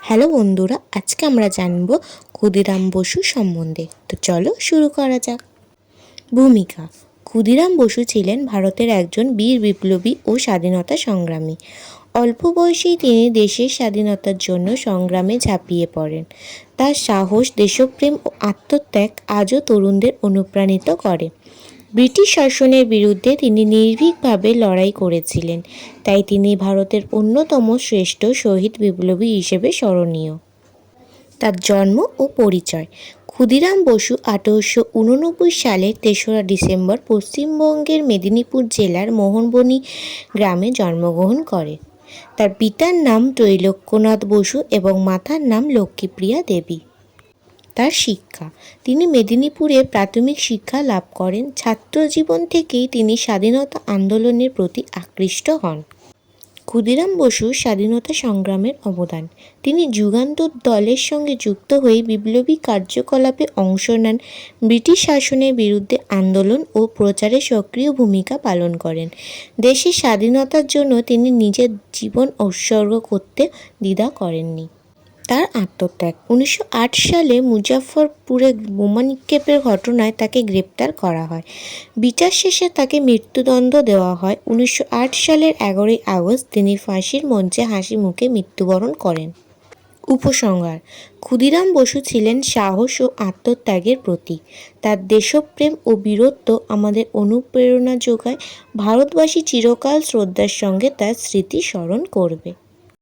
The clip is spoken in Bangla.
হ্যালো বন্ধুরা, আজকে আমরা জানব ক্ষুদিরাম বসু সম্বন্ধে। তো চলো শুরু করা যাক। ভূমিকা: ক্ষুদিরাম বসু ছিলেন ভারতের একজন বীর বিপ্লবী ও স্বাধীনতা সংগ্রামী। অল্প বয়সেই তিনি দেশের স্বাধীনতার জন্য সংগ্রামে ঝাঁপিয়ে পড়েন। তার সাহস, দেশপ্রেম ও আত্মত্যাগ আজও তরুণদের অনুপ্রাণিত করে। ব্রিটিশ শাসনের বিরুদ্ধে তিনি নির্ভীকভাবে লড়াই করেছিলেন, তাই তিনি ভারতের অন্যতম শ্রেষ্ঠ শহীদ বিপ্লবী হিসেবে স্মরণীয়। তার জন্ম ও পরিচয়: ক্ষুদিরাম বসু 1889 সালের 3রা ডিসেম্বর পশ্চিমবঙ্গের মেদিনীপুর জেলার মোহনবনী গ্রামে জন্মগ্রহণ করে। তার পিতার নাম ত্রৈলোক্যনাথ বসু এবং মাতার নাম লক্ষ্মীপ্রিয়া দেবী। তার শিক্ষা: তিনি মেদিনীপুরে প্রাথমিক শিক্ষা লাভ করেন। ছাত্রজীবন থেকেই তিনি স্বাধীনতা আন্দোলনের প্রতি আকৃষ্ট হন। ক্ষুদিরাম বসু স্বাধীনতা সংগ্রামের অবদান: তিনি যুগান্তর দলের সঙ্গে যুক্ত হয়ে বিপ্লবী কার্যকলাপে অংশ নেন। ব্রিটিশ শাসনের বিরুদ্ধে আন্দোলন ও প্রচারে সক্রিয় ভূমিকা পালন করেন। দেশের স্বাধীনতার জন্য তিনি নিজের জীবন উৎসর্গ করতে দ্বিধা করেননি। তার আত্মত্যাগ: 1908 সালে মুজাফফরপুরে বোমা নিক্ষেপের ঘটনায় তাকে গ্রেপ্তার করা হয়। বিচার শেষে তাকে মৃত্যুদণ্ড দেওয়া হয়। 1908 সালের 11ই আগস্ট তিনি ফাঁসির মঞ্চে হাসি মুখে মৃত্যুবরণ করেন। উপসংহার: ক্ষুদিরাম বসু ছিলেন সাহস ও আত্মত্যাগের প্রতীক। তার দেশপ্রেম ও বীরত্ব আমাদের অনুপ্রেরণা যোগায়। ভারতবাসী চিরকাল শ্রদ্ধার সঙ্গে তার স্মৃতি স্মরণ করবে।